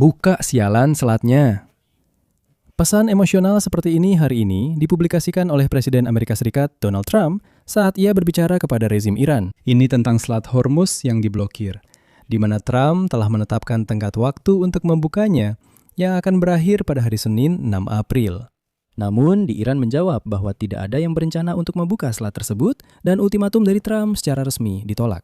Buka sialan selatnya. Pesan emosional seperti ini hari ini dipublikasikan oleh Presiden Amerika Serikat Donald Trump saat ia berbicara kepada rezim Iran. Ini tentang Selat Hormuz yang diblokir, di mana Trump telah menetapkan tenggat waktu untuk membukanya yang akan berakhir pada hari Senin 6 April. Namun, di Iran menjawab bahwa tidak ada yang berencana untuk membuka selat tersebut dan ultimatum dari Trump secara resmi ditolak.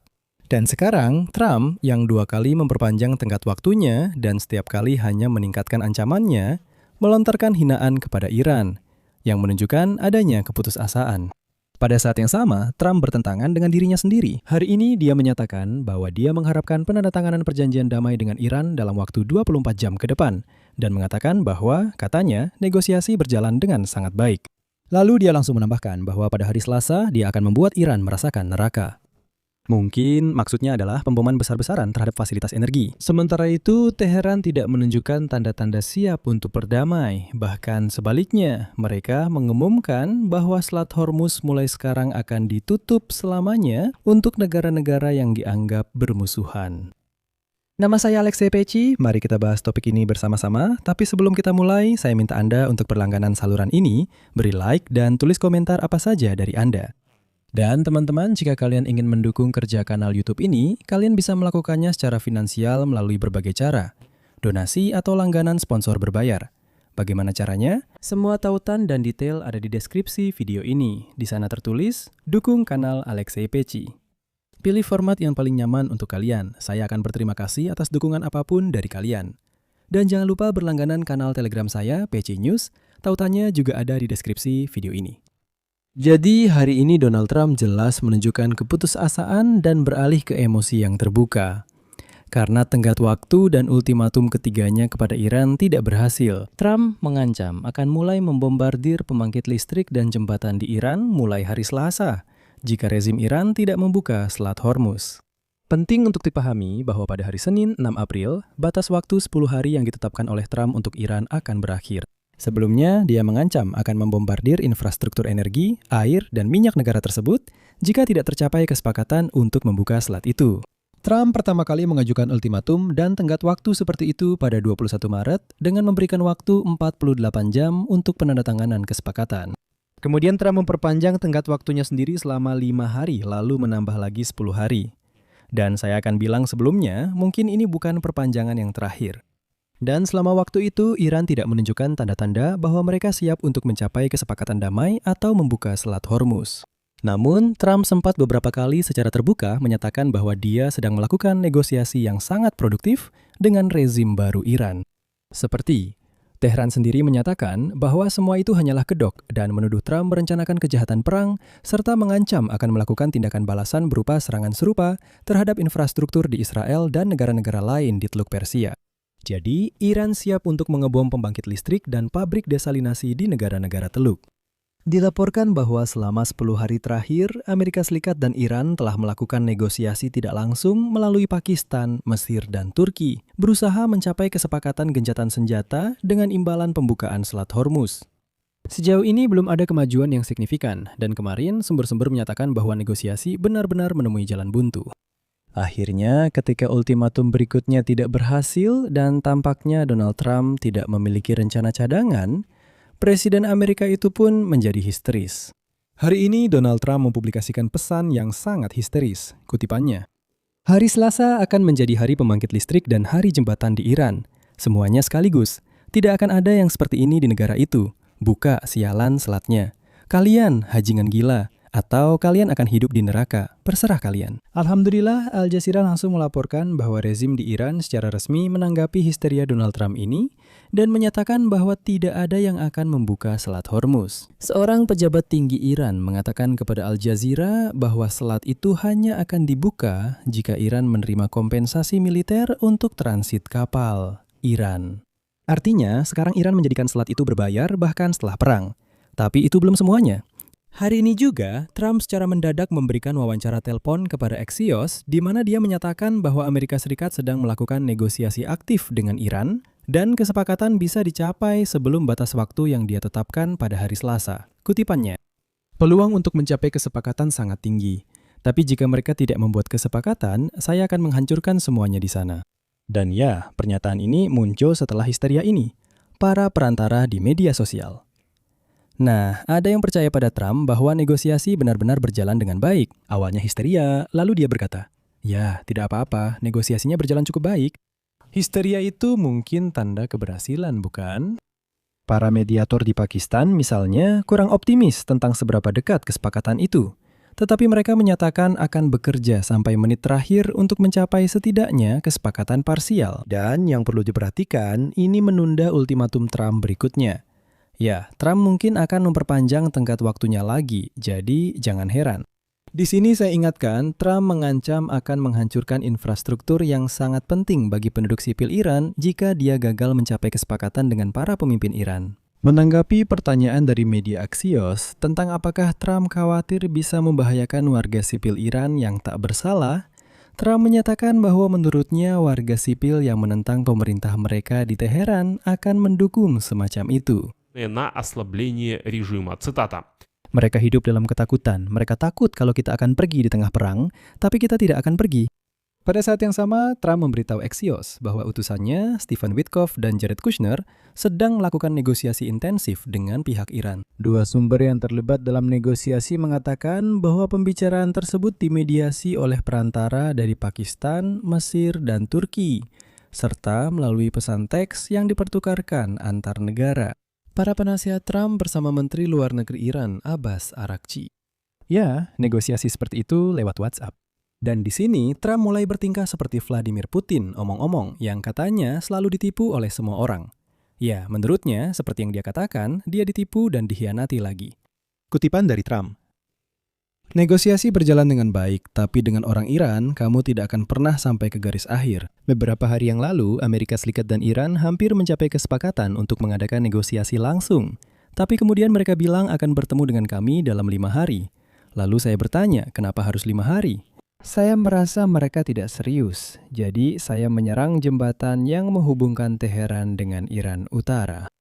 Dan sekarang, Trump yang 2 kali memperpanjang tenggat waktunya dan setiap kali hanya meningkatkan ancamannya, melontarkan hinaan kepada Iran, yang menunjukkan adanya keputusasaan. Pada saat yang sama, Trump bertentangan dengan dirinya sendiri. Hari ini dia menyatakan bahwa dia mengharapkan penandatanganan perjanjian damai dengan Iran dalam waktu 24 jam ke depan, dan mengatakan bahwa, katanya, negosiasi berjalan dengan sangat baik. Lalu dia langsung menambahkan bahwa pada hari Selasa dia akan membuat Iran merasakan neraka. Mungkin maksudnya adalah pemboman besar-besaran terhadap fasilitas energi. Sementara itu, Teheran tidak menunjukkan tanda-tanda siap untuk berdamai. Bahkan sebaliknya, mereka mengumumkan bahwa Selat Hormuz mulai sekarang akan ditutup selamanya untuk negara-negara yang dianggap bermusuhan. Nama saya Alexei Peci, mari kita bahas topik ini bersama-sama. Tapi sebelum kita mulai, saya minta Anda untuk berlangganan saluran ini, beri like dan tulis komentar apa saja dari Anda. Dan teman-teman, jika kalian ingin mendukung kerja kanal YouTube ini, kalian bisa melakukannya secara finansial melalui berbagai cara. Donasi atau langganan sponsor berbayar. Bagaimana caranya? Semua tautan dan detail ada di deskripsi video ini. Di sana tertulis, dukung kanal Alexei Peci. Pilih format yang paling nyaman untuk kalian. Saya akan berterima kasih atas dukungan apapun dari kalian. Dan jangan lupa berlangganan kanal Telegram saya, Peci News. Tautannya juga ada di deskripsi video ini. Jadi hari ini Donald Trump jelas menunjukkan keputusasaan dan beralih ke emosi yang terbuka. Karena tenggat waktu dan ultimatum ketiganya kepada Iran tidak berhasil, Trump mengancam akan mulai membombardir pembangkit listrik dan jembatan di Iran mulai hari Selasa, jika rezim Iran tidak membuka Selat Hormuz. Penting untuk dipahami bahwa pada hari Senin 6 April, batas waktu 10 hari yang ditetapkan oleh Trump untuk Iran akan berakhir. Sebelumnya, dia mengancam akan membombardir infrastruktur energi, air, dan minyak negara tersebut jika tidak tercapai kesepakatan untuk membuka selat itu. Trump pertama kali mengajukan ultimatum dan tenggat waktu seperti itu pada 21 Maret dengan memberikan waktu 48 jam untuk penandatanganan kesepakatan. Kemudian Trump memperpanjang tenggat waktunya sendiri selama 5 hari lalu menambah lagi 10 hari. Dan saya akan bilang sebelumnya, mungkin ini bukan perpanjangan yang terakhir. Dan selama waktu itu, Iran tidak menunjukkan tanda-tanda bahwa mereka siap untuk mencapai kesepakatan damai atau membuka Selat Hormuz. Namun, Trump sempat beberapa kali secara terbuka menyatakan bahwa dia sedang melakukan negosiasi yang sangat produktif dengan rezim baru Iran. Seperti, Teheran sendiri menyatakan bahwa semua itu hanyalah kedok dan menuduh Trump merencanakan kejahatan perang serta mengancam akan melakukan tindakan balasan berupa serangan serupa terhadap infrastruktur di Israel dan negara-negara lain di Teluk Persia. Jadi, Iran siap untuk mengebom pembangkit listrik dan pabrik desalinasi di negara-negara teluk. Dilaporkan bahwa selama 10 hari terakhir, Amerika Serikat dan Iran telah melakukan negosiasi tidak langsung melalui Pakistan, Mesir, dan Turki, berusaha mencapai kesepakatan gencatan senjata dengan imbalan pembukaan Selat Hormuz. Sejauh ini belum ada kemajuan yang signifikan, dan kemarin sumber-sumber menyatakan bahwa negosiasi benar-benar menemui jalan buntu. Akhirnya, ketika ultimatum berikutnya tidak berhasil dan tampaknya Donald Trump tidak memiliki rencana cadangan, Presiden Amerika itu pun menjadi histeris. Hari ini Donald Trump mempublikasikan pesan yang sangat histeris, kutipannya. Hari Selasa akan menjadi hari pembangkit listrik dan hari jembatan di Iran. Semuanya sekaligus. Tidak akan ada yang seperti ini di negara itu. Buka sialan selatnya. Kalian hajingan gila. Atau kalian akan hidup di neraka, terserah kalian. Alhamdulillah, Al Jazeera langsung melaporkan bahwa rezim di Iran secara resmi menanggapi histeria Donald Trump ini dan menyatakan bahwa tidak ada yang akan membuka Selat Hormuz. Seorang pejabat tinggi Iran mengatakan kepada Al Jazeera bahwa selat itu hanya akan dibuka jika Iran menerima kompensasi militer untuk transit kapal Iran. Artinya, sekarang Iran menjadikan selat itu berbayar bahkan setelah perang. Tapi itu belum semuanya. Hari ini juga, Trump secara mendadak memberikan wawancara telepon kepada Axios di mana dia menyatakan bahwa Amerika Serikat sedang melakukan negosiasi aktif dengan Iran dan kesepakatan bisa dicapai sebelum batas waktu yang dia tetapkan pada hari Selasa. Kutipannya, peluang untuk mencapai kesepakatan sangat tinggi, tapi jika mereka tidak membuat kesepakatan, saya akan menghancurkan semuanya di sana. Dan ya, pernyataan ini muncul setelah histeria ini, para perantara di media sosial. Nah, ada yang percaya pada Trump bahwa negosiasi benar-benar berjalan dengan baik. Awalnya histeria, lalu dia berkata, "Ya, tidak apa-apa, negosiasinya berjalan cukup baik." Histeria itu mungkin tanda keberhasilan, bukan? Para mediator di Pakistan misalnya kurang optimis tentang seberapa dekat kesepakatan itu. Tetapi mereka menyatakan akan bekerja sampai menit terakhir untuk mencapai setidaknya kesepakatan parsial. Dan yang perlu diperhatikan, ini menunda ultimatum Trump berikutnya. Ya, Trump mungkin akan memperpanjang tenggat waktunya lagi, jadi jangan heran. Di sini saya ingatkan, Trump mengancam akan menghancurkan infrastruktur yang sangat penting bagi penduduk sipil Iran jika dia gagal mencapai kesepakatan dengan para pemimpin Iran. Menanggapi pertanyaan dari media Axios tentang apakah Trump khawatir bisa membahayakan warga sipil Iran yang tak bersalah, Trump menyatakan bahwa menurutnya warga sipil yang menentang pemerintah mereka di Teheran akan mendukung semacam itu. На ослабление режима. Цитата. Mereka hidup dalam ketakutan. Mereka takut kalau kita akan pergi di tengah perang, tapi kita tidak akan pergi. Pada saat yang sama, Trump memberitahu Axios bahwa utusannya, Stephen Witkoff dan Jared Kushner, sedang melakukan negosiasi intensif dengan pihak Iran. Dua sumber yang terlibat dalam negosiasi mengatakan bahwa pembicaraan tersebut dimediasi oleh perantara dari Pakistan, Mesir, dan Turki, serta melalui pesan teks yang dipertukarkan antar negara. Para penasihat Trump bersama Menteri Luar Negeri Iran, Abbas Araghchi. Ya, negosiasi seperti itu lewat WhatsApp. Dan di sini, Trump mulai bertingkah seperti Vladimir Putin, omong-omong, yang katanya selalu ditipu oleh semua orang. Ya, menurutnya, seperti yang dia katakan, dia ditipu dan dikhianati lagi. Kutipan dari Trump. Negosiasi berjalan dengan baik, tapi dengan orang Iran, kamu tidak akan pernah sampai ke garis akhir. Beberapa hari yang lalu, Amerika Serikat dan Iran hampir mencapai kesepakatan untuk mengadakan negosiasi langsung. Tapi kemudian mereka bilang akan bertemu dengan kami dalam 5 hari. Lalu saya bertanya, kenapa harus 5 hari? Saya merasa mereka tidak serius, jadi saya menyerang jembatan yang menghubungkan Teheran dengan Iran Utara.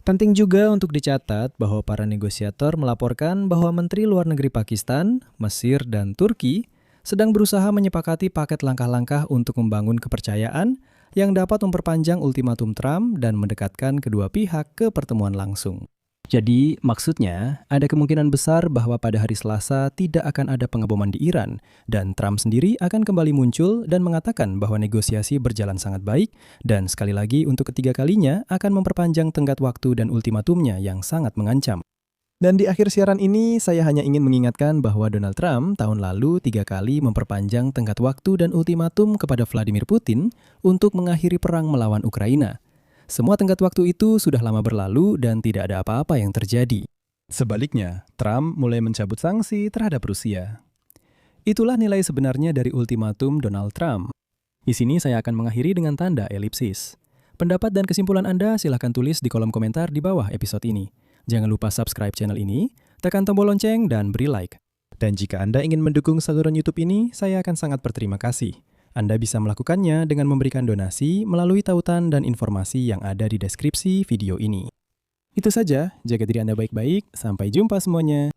Penting juga untuk dicatat bahwa para negosiator melaporkan bahwa Menteri Luar Negeri Pakistan, Mesir, dan Turki sedang berusaha menyepakati paket langkah-langkah untuk membangun kepercayaan yang dapat memperpanjang ultimatum Trump dan mendekatkan kedua pihak ke pertemuan langsung. Jadi, maksudnya, ada kemungkinan besar bahwa pada hari Selasa tidak akan ada pengeboman di Iran, dan Trump sendiri akan kembali muncul dan mengatakan bahwa negosiasi berjalan sangat baik, dan sekali lagi untuk ketiga kalinya akan memperpanjang tenggat waktu dan ultimatumnya yang sangat mengancam. Dan di akhir siaran ini, saya hanya ingin mengingatkan bahwa Donald Trump tahun lalu 3 kali memperpanjang tenggat waktu dan ultimatum kepada Vladimir Putin untuk mengakhiri perang melawan Ukraina. Semua tenggat waktu itu sudah lama berlalu dan tidak ada apa-apa yang terjadi. Sebaliknya, Trump mulai mencabut sanksi terhadap Rusia. Itulah nilai sebenarnya dari ultimatum Donald Trump. Di sini saya akan mengakhiri dengan tanda elipsis. Pendapat dan kesimpulan Anda silahkan tulis di kolom komentar di bawah episode ini. Jangan lupa subscribe channel ini, tekan tombol lonceng, dan beri like. Dan jika Anda ingin mendukung saluran YouTube ini, saya akan sangat berterima kasih. Anda bisa melakukannya dengan memberikan donasi melalui tautan dan informasi yang ada di deskripsi video ini. Itu saja, jaga diri Anda baik-baik, sampai jumpa semuanya.